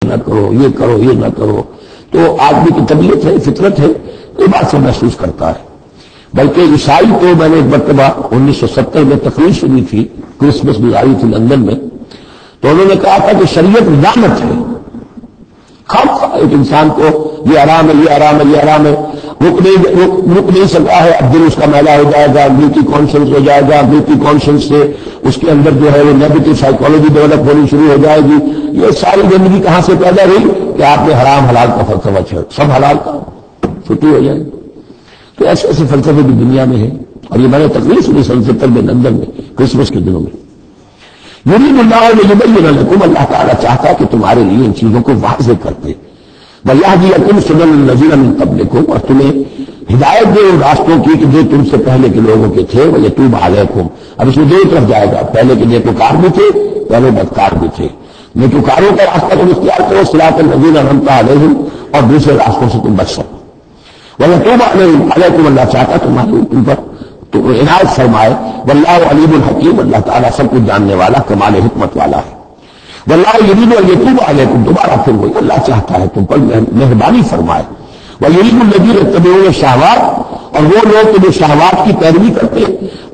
نہ کرو، یہ کرو، یہ نہ کرو. تو آدمی کی طبیعت ہے، فطرت ہے، یہ بات سے محسوس کرتا ہے. بلکہ عیسائی تو میں نے ایک مرتبہ 1970 میں تقریر سنی تھی، کرسمس گزاری تھی لندن میں، تو انہوں نے کہا تھا کہ شریعت لعنت ہے. خواہ ایک انسان کو یہ آرام ہے، یہ آرام ہے، یہ آرام ہے، رک نہیں سکا ہے، اب دل اس کا میلا ہو جائے گا، گلٹی کانشنس ہو جائے گا، گلٹی کانشنس سے اس کے اندر جو ہے وہ نیگیٹو سائیکالوجی ڈیولپ ہونی شروع ہو جائے گی. یہ ساری زندگی کہاں سے پیدا ہوئی کہ آپ نے حرام حلال کا فلسفہ چھوڑا، سب حلال کا چھٹی ہو جائے گی. تو ایسے ایسے فلسفے بھی دنیا میں ہیں، اور یہ میں نے تقریر سنی 1970 میں لندن میں کرسمس کے دنوں میں. یرید اللہ لیبین لکم، اللہ تعالیٰ چاہتا ہے کہ تمہارے لیے ان چیزوں کو واضح کر دے. وَیَهْدِیَکُمْ سُنَنَ الَّذِینَ مِن قَبْلِکُم، اور تمہیں ہدایت دے ان راستوں کی کہ جو تم سے پہلے کے لوگوں کے تھے. وَیَتُوبَ عَلَیکُم، اب اس میں دو طرف جائے گا، پہلے کے نیکوکار بھی تھے، پہلے بدکار بھی تھے. نیکوکاروں کا راستہ تم اختیار کرو، صراط الذین انعمت علیہم، اور دوسرے راستوں سے تم بچ سکو. وَیَتُوبَ عَلَیکُم، اللہ چاہتا تمہارے تم پر تو عنایت فرمائے. واللہ علیم الحکیم، اللہ تعالیٰ سب کچھ جاننے والا، کمال حکمت والا ہے. واللہ یرید ان یتوب علیکم، دوبارہ پھر وہی اللہ چاہتا ہے تم پر مہربانی فرمائے. ویرید الذین یتبعون الشہوات، اور وہ لوگ جو شہوات کی پیروی کرتے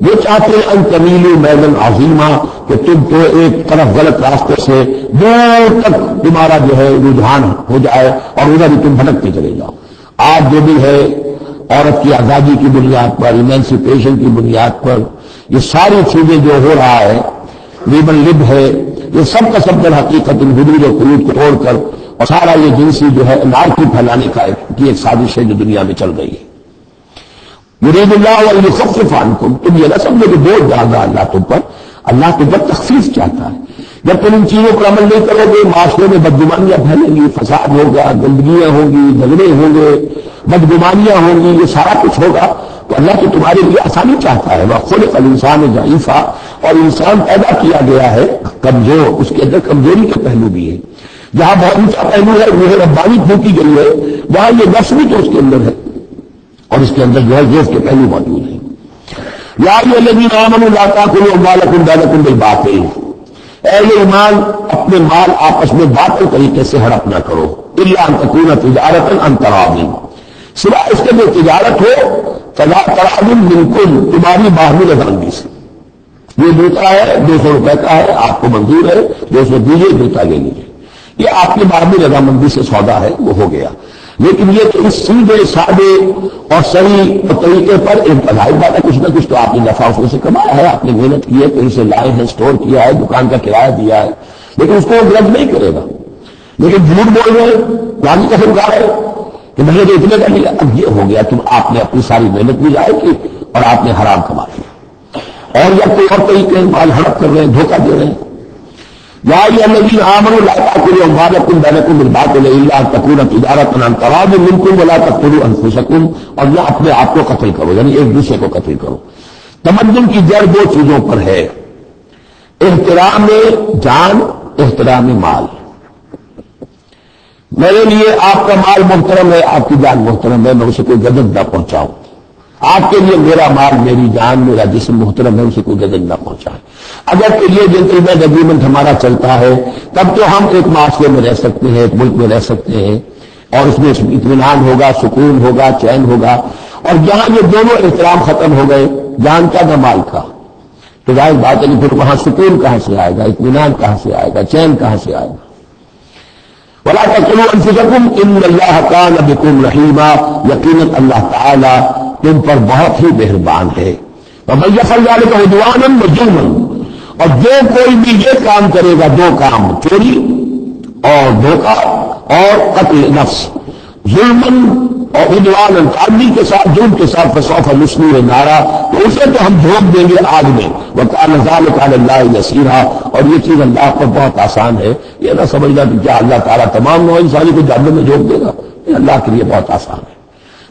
وہ چاہتے ہیں ان تمیلوا میلا عظیما، کہ تم تو ایک طرف غلط راستے سے دور تک تمہارا جو ہے رجحان ہو جائے اور ادھر ہی تم بھٹکتے چلے جاؤ. آج جو بھی ہے عورت کی آزادی کی بنیاد پر، ایمانسیپیشن کی بنیاد پر یہ ساری چیزیں جو ہو رہا ہے، لیبن لب ہے، یہ سب کا سب در حقیقت ان حدود و قیود کو توڑ کر اور سارا یہ جنسی جو ہے انارکی پھیلانے کا ایک سازش ہے جو دنیا میں چل رہی ہے. یرید اللہ ان یخفف عنکم، تم یہ نہ سمجھو کہ بوجھ ڈال رہا اللہ تم پر، اللہ تم پر تخفیف چاہتا ہے. جب تم ان چیزوں پر عمل نہیں کرو گے، معاشرے میں بدگمانیاں پھیلیں گی، فساد ہوگا، گندگیاں ہوں گی، جھگڑے ہوں گے، بدگمانیاں ہوں گی، یہ سارا کچھ ہوگا. تو اللہ تو تمہارے لیے آسانی چاہتا ہے. وَخُلِقَ الْإِنسَانُ ضَعِيفًا، اور انسان پیدا کیا گیا ہے کمزور، اس کے اندر کمزوری کے پہلو بھی ہے. جہاں بہت اونچا پہلو ہے روح ربانی پھونکی گئی ہے، وہاں یہ نفس بھی تو اس کے اندر ہے، اور اس کے اندر جو ہے ذوق کے پہلو موجود ہیں. یا ایھا الذین آمنوا لا تأکلوا اموالکم بینکم بالباطل، اے ایمان اپنے مال آپس میں باطل طریقے سے ہڑپ نہ کرو. الا ان تکون تجارۃ عن تراض، سوائے اس کے جو تجارت ہو تراض منکم، تمہاری باہمی رضامندی سے. یہ جوتا ہے 200 روپے کا ہے، آپ کو منظور ہے 200 دیجیے، جوتا لے لیجیے، یہ آپ کی باہمی رضامندی سے سودا ہے، وہ ہو گیا. لیکن یہ کہ اس سیدھے سادے اور صحیح طریقے پر ایک ظاہر بات ہے کچھ نہ کچھ تو آپ نے نفع اس میں سے کمایا ہے، آپ نے محنت کی ہے، کہیں سے لائے ہیں، اسٹور کیا ہے، دکان کا کرایہ دیا ہے، لیکن اس کو وہ گرد نہیں کرے گا. لیکن جھوٹ بول رہے ہیں، راضی قسم کھا رہے کہ میں نے تو اتنے کا لیا. اب یہ ہو گیا تم آپ نے اپنی ساری محنت بھی ضائع کی اور آپ نے حرام کما لیا، اور یا کوئی اور طریقے مال ہڑپ کر رہے ہیں، دھوکہ دے رہے ہیں. یا ایھا الذین آمنوا لا تأکلوا اموالکم بینکم بالباطل الا ان تکون تجارۃ عن تراض منکم ولا تقتلوا انفسکم، اور نہ اپنے آپ کو قتل کرو، یعنی ایک دوسرے کو قتل کرو. تمدن کی جڑ دو چیزوں پر ہے، احترام جان، احترام مال. میرے لیے آپ کا مال محترم ہے، آپ کی جان محترم ہے، میں اسے کوئی گزن نہ پہنچاؤں. آپ کے لیے میرا مال، میری جان، میرا جسم محترم ہے، اسے کوئی گزن نہ پہنچائے. اگر کہ یہ جنٹلمین ایگریمنٹ ہمارا چلتا ہے تب تو ہم ایک معاشرے میں رہ سکتے ہیں، ایک ملک میں رہ سکتے ہیں، اور اس میں اطمینان ہوگا، سکون ہوگا، چین ہوگا. اور جہاں یہ دونوں احترام ختم ہو گئے، جان کا نہ مال کا، تو ظاہر بات ہے کہ پھر وہاں سکون کہاں سے آئے گا، اطمینان کہاں سے آئے گا، چین کہاں سے آئے گا. وَلَا تَقْتُلُوا أَنفُسَكُمْ إِنَّ اللَّهَ كَانَ بِكُمْ رَحِيمًا، یقیناً اللہ تعالیٰ تم پر بہت ہی مہربان ہے. وَمَن يَفْعَلْ ذَلِكَ عُدْوَانًا وَظُلْمًا، اور جو کوئی بھی یہ کام کرے گا، دو کام، چوری اور دھوکہ اور قتل نفس، ظلمًا اور عدوانًا، تعدی کے ساتھ، ظلم کے ساتھ، فسوف نصلیہ نارا، تو اسے تو ہم جھونک دیں گے آگ میں. وَكَانَ ذَلِكَ عَلَى اللَّهِ يَسِيرًا، اور یہ چیز اللہ پر بہت آسان ہے. یہ نہ سمجھنا کہ کیا اللہ تعالیٰ تمام نوع انسانی کو جہنم میں جھونک دے گا، یہ اللہ کے لیے بہت آسان ہے.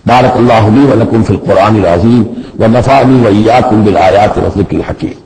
بارک اللہ لی ولکم فی القرآن العظیم ونفعنی وإیاکم بالآیات والذکر الحکیم.